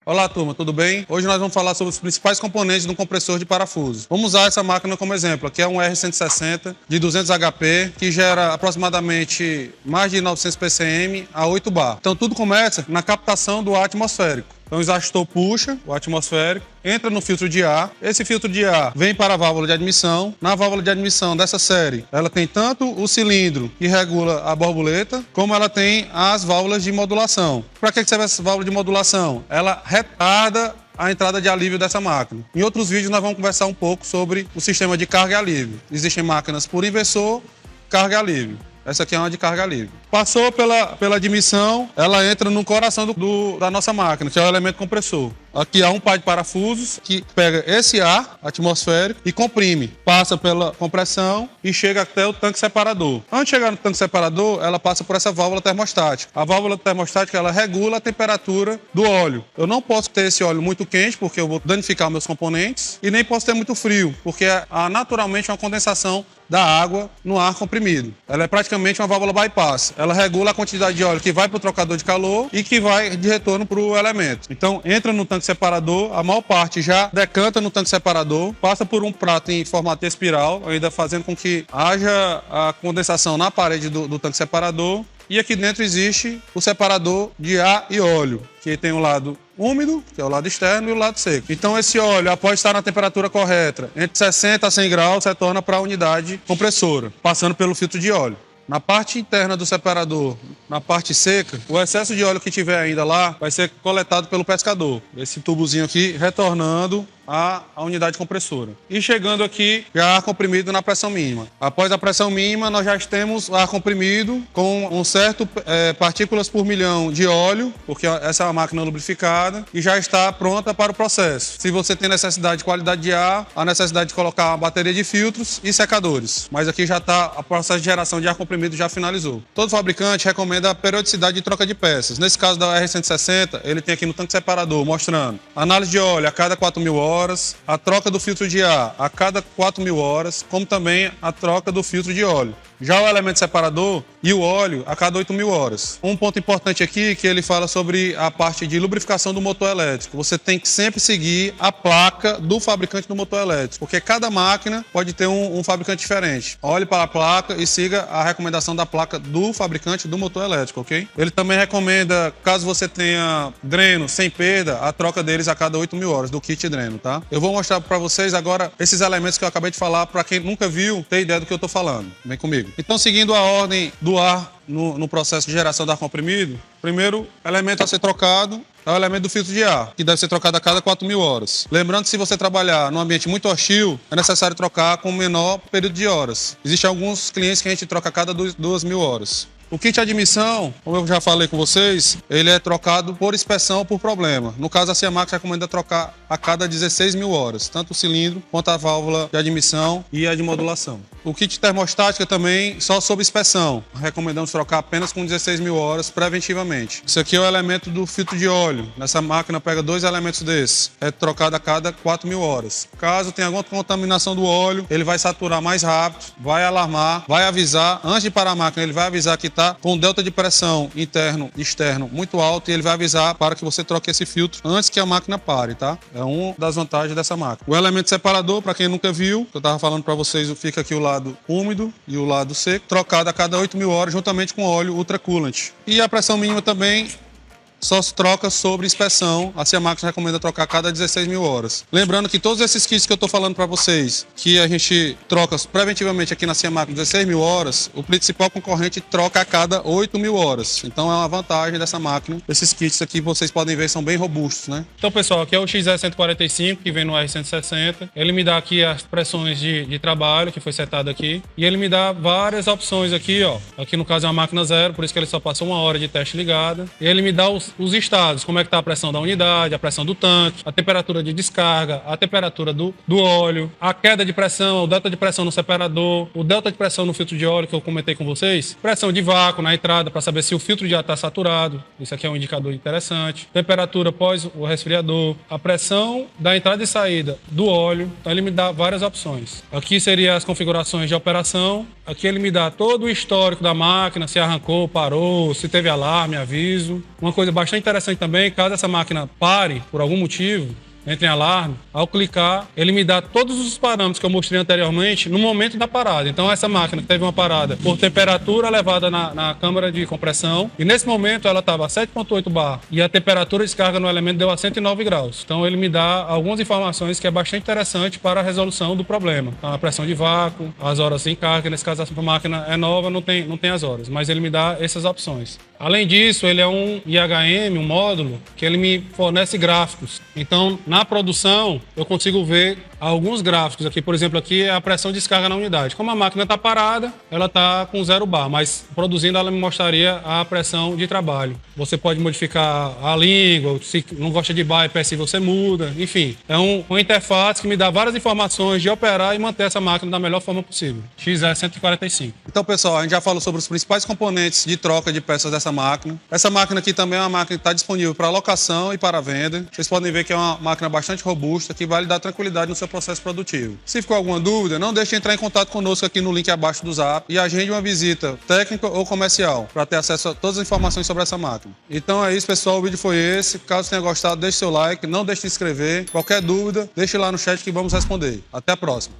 Olá, turma, tudo bem? Hoje nós vamos falar sobre os principais componentes de um compressor de parafuso. Vamos usar essa máquina como exemplo. Aqui é um R160 de 200 HP, que gera aproximadamente mais de 900 PCM a 8 bar. Então tudo começa na captação do ar atmosférico. Então o exaustor puxa o atmosférico, entra no filtro de ar. Esse filtro de ar vem para a válvula de admissão. Na válvula de admissão dessa série, ela tem tanto o cilindro que regula a borboleta, como ela tem as válvulas de modulação. Para que serve essa válvula de modulação? Ela retarda a entrada de alívio dessa máquina. Em outros vídeos nós vamos conversar um pouco sobre o sistema de carga e alívio. Existem máquinas por inversor, carga e alívio. Essa aqui é uma de carga livre. Passou pela admissão, ela entra no coração da nossa máquina, que é o elemento compressor. Aqui há um par de parafusos que pega esse ar atmosférico e comprime. Passa pela compressão e chega até o tanque separador. Antes de chegar no tanque separador, ela passa por essa válvula termostática. A válvula termostática, ela regula a temperatura do óleo. Eu não posso ter esse óleo muito quente, porque eu vou danificar meus componentes, e nem posso ter muito frio, porque há naturalmente uma condensação da água no ar comprimido. Ela é praticamente uma válvula bypass. Ela regula a quantidade de óleo que vai para o trocador de calor e que vai de retorno para o elemento. Então, entra no tanque separador, a maior parte já decanta no tanque separador, passa por um prato em formato de espiral, ainda fazendo com que haja a condensação na parede do tanque separador. E aqui dentro existe o separador de ar e óleo, que tem o lado úmido, que é o lado externo, e o lado seco. Então esse óleo, após estar na temperatura correta, entre 60 a 100 graus, retorna para a unidade compressora, passando pelo filtro de óleo. Na parte interna do separador, na parte seca, o excesso de óleo que tiver ainda lá vai ser coletado pelo pescador. Esse tubozinho aqui retornando à unidade compressora. E chegando aqui, já ar comprimido na pressão mínima. Após a pressão mínima, nós já temos ar comprimido com um certo partículas por milhão de óleo, porque essa é uma máquina lubrificada, e já está pronta para o processo. Se você tem necessidade de qualidade de ar, a necessidade de colocar uma bateria de filtros e secadores. Mas aqui já está, o processo de geração de ar comprimido já finalizou. Todo fabricante recomenda a periodicidade de troca de peças. Nesse caso da R160, ele tem aqui no tanque separador, mostrando análise de óleo a cada 4.000 horas, a troca do filtro de ar a cada 4.000 horas, como também a troca do filtro de óleo. Já o elemento separador e o óleo a cada 8.000 horas. Um ponto importante aqui que ele fala sobre a parte de lubrificação do motor elétrico. Você tem que sempre seguir a placa do fabricante do motor elétrico, porque cada máquina pode ter um fabricante diferente. Olhe para a placa e siga a recomendação da placa do fabricante do motor elétrico, ok? Ele também recomenda, caso você tenha dreno sem perda, a troca deles a cada 8.000 horas, do kit dreno, tá? Eu vou mostrar para vocês agora esses elementos que eu acabei de falar, para quem nunca viu, ter ideia do que eu estou falando. Vem comigo. Então, seguindo a ordem do ar no processo de geração de ar comprimido, primeiro elemento a ser trocado é o elemento do filtro de ar, que deve ser trocado a cada 4.000 horas. Lembrando que se você trabalhar num ambiente muito hostil, é necessário trocar com menor período de horas. Existem alguns clientes que a gente troca a cada 2.000 horas. O kit de admissão, como eu já falei com vocês, ele é trocado por inspeção ou por problema. No caso, a Ciamax recomenda trocar a cada 16.000 horas, tanto o cilindro quanto a válvula de admissão e a de modulação. O kit termostática também só sob inspeção. Recomendamos trocar apenas com 16.000 horas preventivamente. Isso aqui é o elemento do filtro de óleo. Nessa máquina pega 2 elementos desses. É trocado a cada 4.000 horas. Caso tenha alguma contaminação do óleo, ele vai saturar mais rápido, vai alarmar, vai avisar. Antes de parar a máquina, ele vai avisar que está com delta de pressão interno e externo muito alto, e ele vai avisar para que você troque esse filtro antes que a máquina pare, tá? É uma das vantagens dessa máquina. O elemento separador, para quem nunca viu, que eu estava falando para vocês, fica aqui o lado úmido e o lado seco, trocado a cada 8.000 horas juntamente com óleo ultra coolant. E a pressão mínima também só se troca sobre inspeção. A Ciamax recomenda trocar a cada 16.000 horas. Lembrando que todos esses kits que eu estou falando para vocês, que a gente troca preventivamente aqui na Ciamax 16.000 horas, o principal concorrente troca a cada 8.000 horas. Então é uma vantagem dessa máquina. Esses kits aqui, vocês podem ver, são bem robustos, né? Então, pessoal, aqui é o XE145, que vem no R160. Ele me dá aqui as pressões de trabalho, que foi setado aqui. E ele me dá várias opções aqui, ó. Aqui no caso é uma máquina zero, por isso que ele só passou 1 hora de teste ligada. E ele me dá os estados, como é que está a pressão da unidade, a pressão do tanque, a temperatura de descarga, a temperatura do óleo, a queda de pressão, o delta de pressão no separador, o delta de pressão no filtro de óleo que eu comentei com vocês, pressão de vácuo na entrada para saber se o filtro de ar está saturado, isso aqui é um indicador interessante, temperatura pós o resfriador, a pressão da entrada e saída do óleo, então ele me dá várias opções. Aqui seriam as configurações de operação, aqui ele me dá todo o histórico da máquina, se arrancou, parou, se teve alarme, aviso. Uma coisa bastante interessante também, caso essa máquina pare por algum motivo, entre em alarme, ao clicar, ele me dá todos os parâmetros que eu mostrei anteriormente no momento da parada. Então, essa máquina teve uma parada por temperatura levada na câmara de compressão, e nesse momento ela estava a 7,8 bar, e a temperatura de descarga no elemento deu a 109 graus. Então, ele me dá algumas informações que é bastante interessante para a resolução do problema. Então, a pressão de vácuo, as horas em carga, nesse caso a máquina é nova, não tem as horas, mas ele me dá essas opções. Além disso, ele é um IHM, um módulo, que ele me fornece gráficos. Então, na produção, eu consigo ver alguns gráficos aqui. Por exemplo, aqui é a pressão de descarga na unidade. Como a máquina está parada, ela está com 0 bar, mas produzindo ela me mostraria a pressão de trabalho. Você pode modificar a língua, se não gosta de bypass, você muda, enfim. É uma interface que me dá várias informações de operar e manter essa máquina da melhor forma possível. XE145. Então, pessoal, a gente já falou sobre os principais componentes de troca de peças dessa máquina. Essa máquina aqui também é uma máquina que está disponível para locação e para venda. Vocês podem ver que é uma máquina bastante robusta, que vai lhe dar tranquilidade no seu processo produtivo. Se ficou alguma dúvida, não deixe de entrar em contato conosco aqui no link abaixo do Zap e agende uma visita técnica ou comercial para ter acesso a todas as informações sobre essa máquina. Então é isso, pessoal. O vídeo foi esse. Caso tenha gostado, deixe seu like, não deixe de se inscrever. Qualquer dúvida, deixe lá no chat que vamos responder. Até a próxima.